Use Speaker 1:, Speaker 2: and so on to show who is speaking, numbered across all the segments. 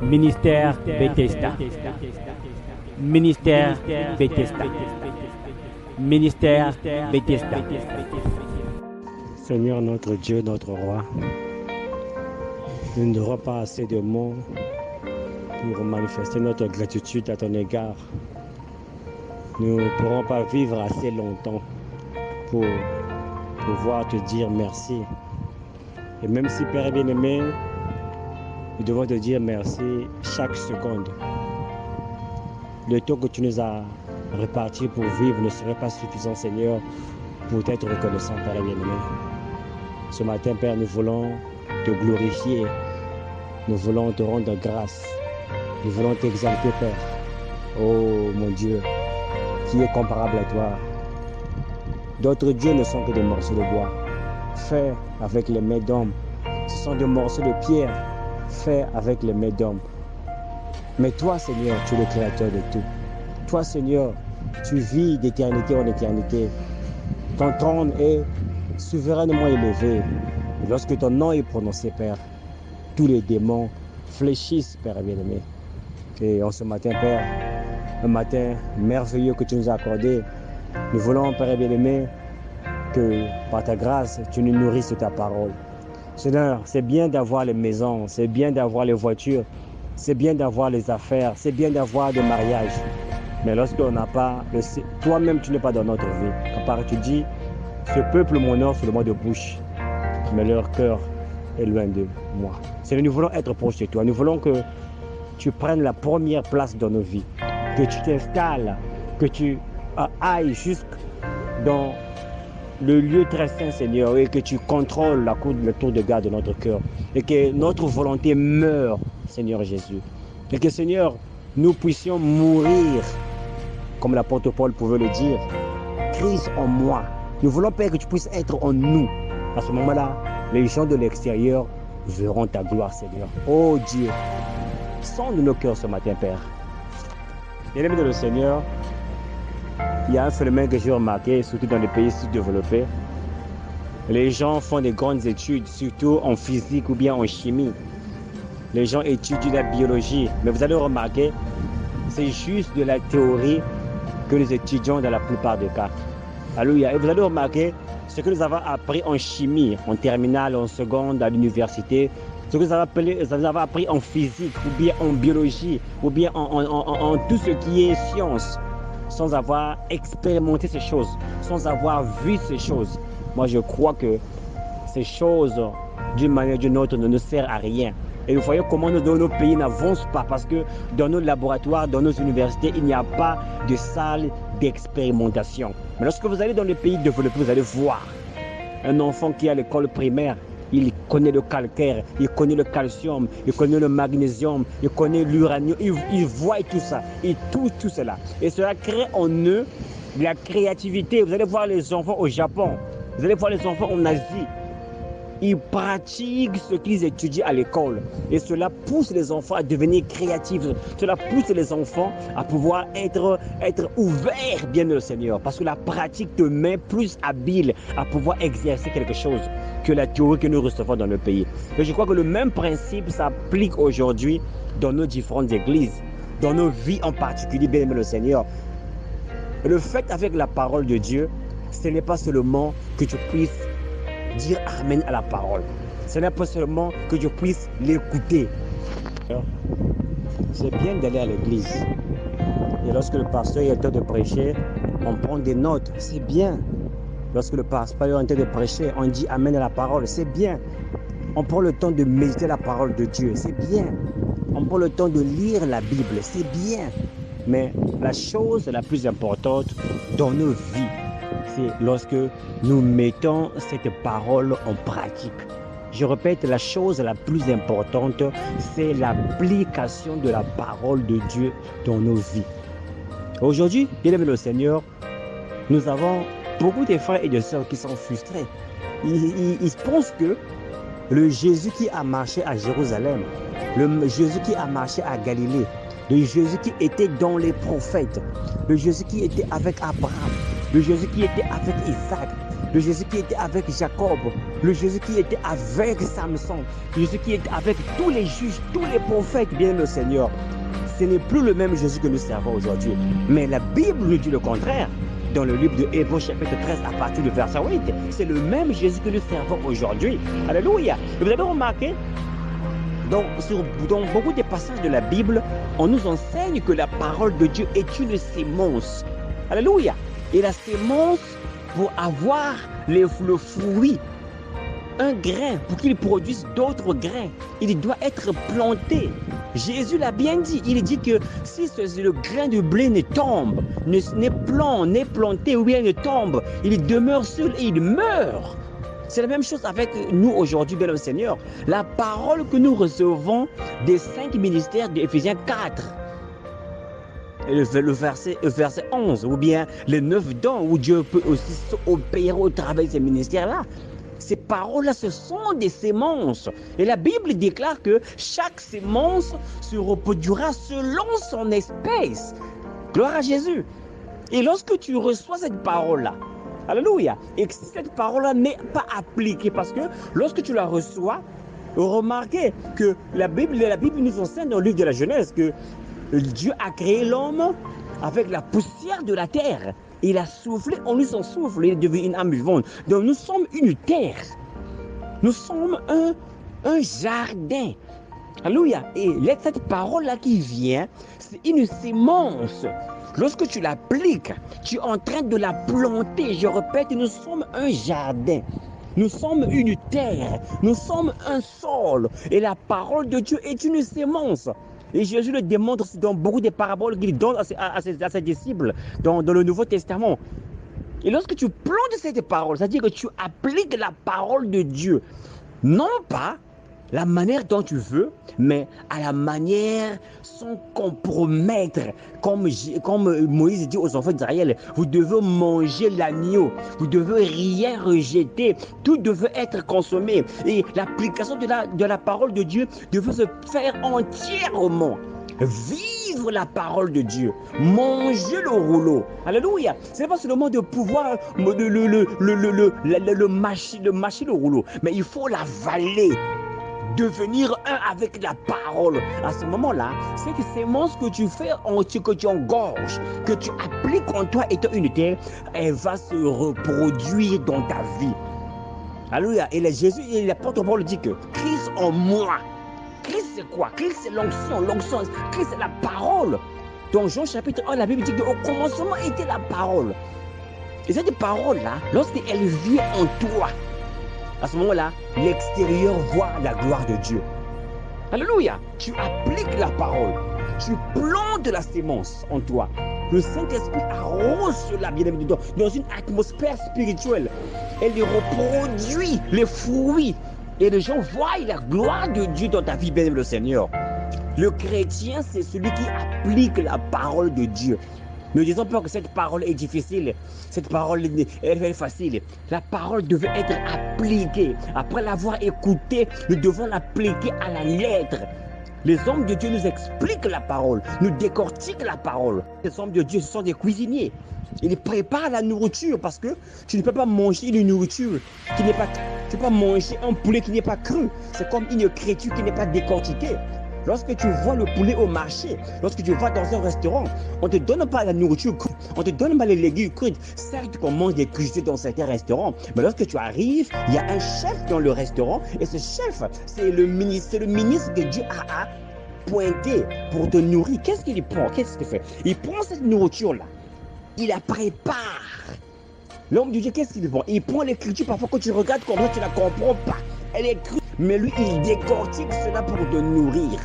Speaker 1: Ministère Bethesda. Ministère Bethesda. Ministère Bethesda.
Speaker 2: Seigneur notre Dieu, notre roi, nous n'aurons pas assez de mots pour manifester notre gratitude à ton égard. Nous ne pourrons pas vivre assez longtemps pour pouvoir te dire merci. Et même si, Père bien-aimé, nous devons te dire merci chaque seconde. Le temps que tu nous as réparti pour vivre ne serait pas suffisant, Seigneur, pour t'être reconnaissant, Père bien-aimé. Ce matin, Père, nous voulons te glorifier. Nous voulons te rendre grâce. Nous voulons t'exalter, Père. Oh mon Dieu, qui est comparable à toi? D'autres dieux ne sont que des morceaux de bois, faits avec les mains d'hommes. Ce sont des morceaux de pierre, faits avec les mains d'hommes. Mais toi, Seigneur, tu es le créateur de tout. Toi, Seigneur, tu vis d'éternité en éternité. Ton trône est souverainement élevé. Et lorsque ton nom est prononcé, Père, tous les démons fléchissent, Père bien-aimé. Et en ce matin, Père, un matin merveilleux que tu nous as accordé, nous voulons, Père bien-aimé, que par ta grâce, tu nous nourrisses de ta parole. Seigneur, c'est bien d'avoir les maisons, c'est bien d'avoir les voitures, c'est bien d'avoir les affaires, c'est bien d'avoir des mariages. Mais lorsqu'on n'a pas, toi-même tu n'es pas dans notre vie. Car tu dis, ce peuple m'honore sur le mot de bouche, mais leur cœur est loin de moi. Seigneur, nous voulons être proches de toi. Nous voulons que tu prennes la première place dans nos vies, que tu t'installes, que tu ailles jusque dans le lieu très saint, Seigneur, et que tu contrôles le tour de garde de notre cœur, et que notre volonté meure, Seigneur Jésus, et que, Seigneur, nous puissions mourir, comme l'apôtre Paul pouvait le dire, Christ en moi. Nous voulons, Père, que tu puisses être en nous. À ce moment-là, les gens de l'extérieur verront ta gloire, Seigneur. Oh Dieu, sonde nos cœurs ce matin, Père. Bien-aimés de le Seigneur, il y a un phénomène que j'ai remarqué, surtout dans les pays sous-développés. Les gens font des grandes études, surtout en physique ou bien en chimie. Les gens étudient la biologie, mais vous allez remarquer, c'est juste de la théorie que nous étudions dans la plupart des cas. Alléluia. Et vous allez remarquer, ce que nous avons appris en chimie, en terminale, en seconde, à l'université, ce que nous avons appris en physique, ou bien en biologie, ou bien en tout ce qui est science, sans avoir expérimenté ces choses, sans avoir vu ces choses. Moi, je crois que ces choses, d'une manière ou d'une autre, ne nous servent à rien. Et vous voyez comment dans nos pays n'avancent pas, parce que dans nos laboratoires, dans nos universités, il n'y a pas de salle d'expérimentation. Mais lorsque vous allez dans les pays développés, vous allez voir un enfant qui est à l'école primaire, il connaît le calcaire, il connaît le calcium, il connaît le magnésium, il connaît l'uranium, il voit tout ça, il touche tout cela. Et cela crée en eux de la créativité. Vous allez voir les enfants au Japon, vous allez voir les enfants en Asie. Ils pratiquent ce qu'ils étudient à l'école. Et cela pousse les enfants à devenir créatifs. Cela pousse les enfants à pouvoir être ouverts, bien le Seigneur. Parce que la pratique te met plus habile à pouvoir exercer quelque chose que la théorie que nous recevons dans le pays. Et je crois que le même principe s'applique aujourd'hui dans nos différentes églises, dans nos vies en particulier, bien aimé le Seigneur. Le fait avec la parole de Dieu, ce n'est pas seulement que tu puisses dire Amen à la parole. Ce n'est pas seulement que je puisse l'écouter. C'est bien d'aller à l'église. Et lorsque le pasteur est en train de prêcher, on prend des notes. C'est bien. Lorsque le pasteur est en train de prêcher, on dit Amen à la parole. C'est bien. On prend le temps de méditer la parole de Dieu. C'est bien. On prend le temps de lire la Bible. C'est bien. Mais la chose la plus importante dans nos vies, c'est lorsque nous mettons cette parole en pratique. Je répète, la chose la plus importante, c'est l'application de la parole de Dieu dans nos vies. Aujourd'hui, bien aimé le Seigneur, nous avons beaucoup de frères et de sœurs qui sont frustrés. Ils pensent que le Jésus qui a marché à Jérusalem, le Jésus qui a marché à Galilée, le Jésus qui était dans les prophètes, le Jésus qui était avec Abraham, le Jésus qui était avec Isaac,
Speaker 3: le Jésus qui était avec Jacob, le Jésus qui était avec Samson, le Jésus qui était avec tous les juges, tous les prophètes, bien le Seigneur. Ce n'est plus le même Jésus que nous servons aujourd'hui. Mais la Bible nous dit le contraire. Dans le livre de Hébreux chapitre 13 à partir du verset 8, c'est le même Jésus que nous servons aujourd'hui. Alléluia. Et vous avez remarqué, dans beaucoup de passages de la Bible, on nous enseigne que la parole de Dieu est une sémence. Alléluia. Et la sémence, pour avoir le fruit, un grain, pour qu'il produise d'autres grains, il doit être planté. Jésus l'a bien dit. Il dit que si le grain de blé ne tombe, n'est planté ou bien ne tombe, il demeure seul et il meurt. C'est la même chose avec nous aujourd'hui, bien le Seigneur. La parole que nous recevons des 5 ministères d'Éphésiens 4, le verset 11, ou bien les 9 dons où Dieu peut aussi opérer au travers de ces ministères-là. Ces paroles-là, ce sont des sémences. Et la Bible déclare que chaque sémence se reproduira selon son espèce. Gloire à Jésus. Et lorsque tu reçois cette parole-là, alléluia, et que cette parole-là n'est pas appliquée, parce que lorsque tu la reçois, remarquez que la Bible nous enseigne dans le livre de la Genèse que Dieu a créé l'homme avec la poussière de la terre. Il a soufflé, on lui son souffle, il est devenu une âme vivante. Donc nous sommes une terre. Nous sommes un jardin. Alléluia. Et cette parole-là qui vient, c'est une sémence. Lorsque tu l'appliques, tu es en train de la planter. Je répète, nous sommes un jardin. Nous sommes une terre. Nous sommes un sol. Et la parole de Dieu est une sémence. Et Jésus le démontre dans beaucoup de paraboles qu'il donne à ses disciples dans le Nouveau Testament. Et lorsque tu plantes cette parole, c'est-à-dire que tu appliques la parole de Dieu, non pas la manière dont tu veux, mais à la manière sans compromettre. Comme Moïse dit aux enfants d'Israël, vous devez manger l'agneau, vous devez rien rejeter, tout devait être consommé. Et l'application de la parole de Dieu devait se faire entièrement. Vivre la parole de Dieu, manger le rouleau. Alléluia. Ce n'est pas seulement de pouvoir mâcher le rouleau, mais il faut l'avaler. Devenir un avec la parole. À ce moment-là, c'est que ces sémence que tu fais, que tu engorges, que tu appliques en toi étant une terre, elle va se reproduire dans ta vie. Alléluia. Et Jésus, l'apôtre Paul dit que Christ en moi. Christ c'est quoi? Christ c'est l'onction. Christ c'est la parole. Dans Jean chapitre 1, la Bible dit qu'au commencement était la parole. Et cette parole-là, lorsqu'elle vient en toi, à ce moment-là, l'extérieur voit la gloire de Dieu. Alléluia. Tu appliques la parole. Tu plantes la sémence en toi. Le Saint-Esprit arrose cela, bien-aimé, dans une atmosphère spirituelle. Elle reproduit les fruits. Et les gens voient la gloire de Dieu dans ta vie, bien-aimé le Seigneur. Le chrétien, c'est celui qui applique la parole de Dieu. Ne disons pas que cette parole est difficile, cette parole elle est facile. La parole devait être appliquée. Après l'avoir écoutée, nous devons l'appliquer à la lettre. Les hommes de Dieu nous expliquent la parole, nous décortiquent la parole. Les hommes de Dieu, ce sont des cuisiniers. Ils préparent la nourriture parce que tu ne peux pas manger une nourriture qui n'est pas... Tu ne peux pas manger un poulet qui n'est pas cru. C'est comme une créature qui n'est pas décortiquée. Lorsque tu vois le poulet au marché, lorsque tu vas dans un restaurant, on ne te donne pas la nourriture crue, on ne te donne pas les légumes crus. Certes qu'on mange des crudités dans certains restaurants, mais lorsque tu arrives, il y a un chef dans le restaurant et ce chef, c'est le ministre que Dieu a pointé pour te nourrir. Qu'est-ce qu'il prend? Qu'est-ce qu'il fait? Il prend cette nourriture-là, il la prépare. L'homme de Dieu, qu'est-ce qu'il prend? Il prend l'écriture, parfois quand tu regardes comme ça, tu ne la comprends pas. Elle est crue. Mais lui, il décortique cela pour te nourrir.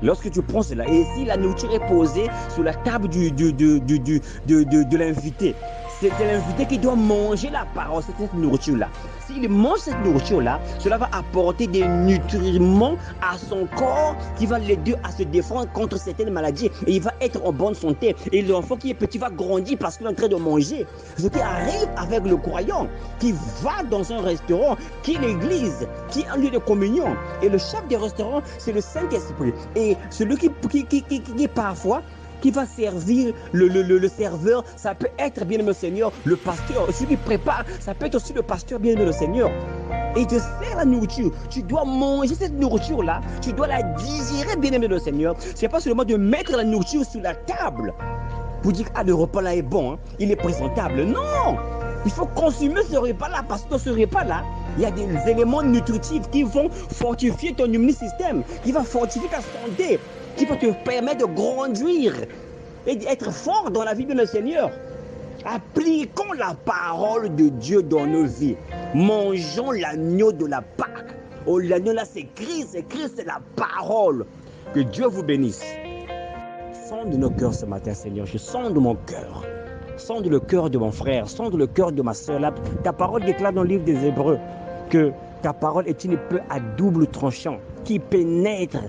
Speaker 3: Lorsque tu prends cela, et si la nourriture est posée sur la table de l'invité, c'est l'invité qui doit manger la parole, c'est cette nourriture-là. S'il mange cette nourriture-là, cela va apporter des nutriments à son corps qui va l'aider à se défendre contre certaines maladies. Et il va être en bonne santé. Et l'enfant qui est petit va grandir parce qu'il est en train de manger. Ce qui arrive avec le croyant qui va dans un restaurant, qui est l'église, qui est un lieu de communion. Et le chef des restaurants, c'est le Saint-Esprit. Et celui qui parfois qui va servir le serveur. Ça peut être, bien-aimé le Seigneur, le pasteur. Celui qui prépare, ça peut être aussi le pasteur, bien-aimé le Seigneur. Et il te sert la nourriture. Tu dois manger cette nourriture-là. Tu dois la digérer, bien-aimé le Seigneur. Ce n'est pas seulement de mettre la nourriture sur la table pour dire, ah, le repas là est bon, hein, il est présentable. Non! Il faut consommer ce repas-là parce que dans ce repas-là, il y a des éléments nutritifs qui vont fortifier ton immune système, qui vont fortifier ta santé, qui vont te permettre de grandir et d'être fort dans la vie de notre Seigneur. Appliquons la parole de Dieu dans nos vies. Mangeons l'agneau de la Pâque. Oh, l'agneau là, c'est Christ, c'est la parole. Que Dieu vous bénisse. Sonde nos cœurs ce matin, Seigneur. Je sonde mon cœur. Sonde le cœur de mon frère. Sonde le cœur de ma soeur. Ta parole déclare dans le livre des Hébreux que ta parole est une épée à double tranchant qui pénètre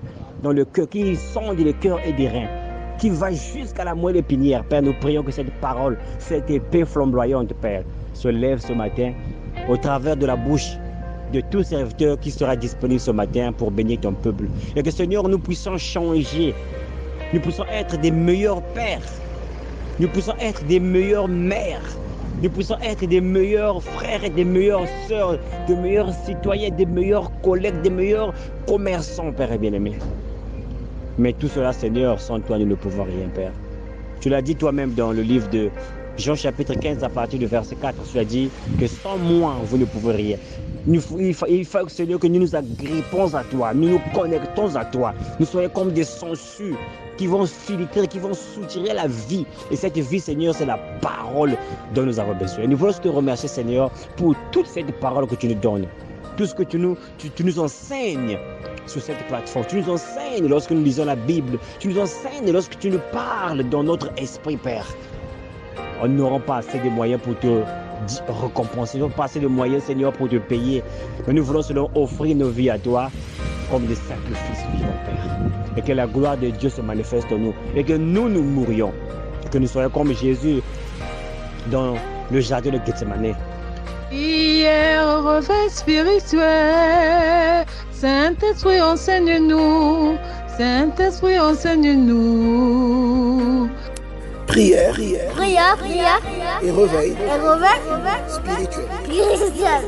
Speaker 3: dans le cœur, qui sonde les cœurs et les reins, qui va jusqu'à la moelle épinière. Père, nous prions que cette parole, cette épée flamboyante, Père, se lève ce matin au travers de la bouche de tout serviteur qui sera disponible ce matin pour bénir ton peuple. Et que, Seigneur, nous puissions changer, nous puissions être des meilleurs pères, nous puissions être des meilleures mères, nous puissions être des meilleurs frères et des meilleures sœurs, des meilleurs citoyens, des meilleurs collègues, des meilleurs commerçants, Père et bien-aimé. Mais tout cela, Seigneur, sans toi, nous ne pouvons rien, Père. Tu l'as dit toi-même dans le livre de Jean chapitre 15 à partir du verset 4. Tu as dit que sans moi, vous ne pouvez rien. Il faut, Seigneur, que nous nous agrippons à toi, nous nous connectons à toi. Nous soyons comme des sangsues qui vont filtrer, qui vont soutirer la vie. Et cette vie, Seigneur, c'est la parole dont nous avons besoin. Nous voulons te remercier, Seigneur, pour toute cette parole que tu nous donnes. Tout ce que tu nous enseignes sur cette plateforme. Tu nous enseignes lorsque nous lisons la Bible. Tu nous enseignes lorsque tu nous parles dans notre esprit, Père. On n'aura pas assez de moyens pour te récompenser. Nous n'aurons pas assez de moyens, Seigneur, pour te payer. Mais nous voulons seulement offrir nos vies à toi comme des sacrifices vivants, Père. Et que la gloire de Dieu se manifeste en nous. Et que nous mourions. Que nous soyons comme Jésus dans le jardin de Gethsemane.
Speaker 4: Prière, réveil spirituel. Saint-Esprit, enseigne-nous. Saint-Esprit, enseigne-nous.
Speaker 5: Prière
Speaker 6: et réveil
Speaker 5: spirituel.
Speaker 6: spirituel.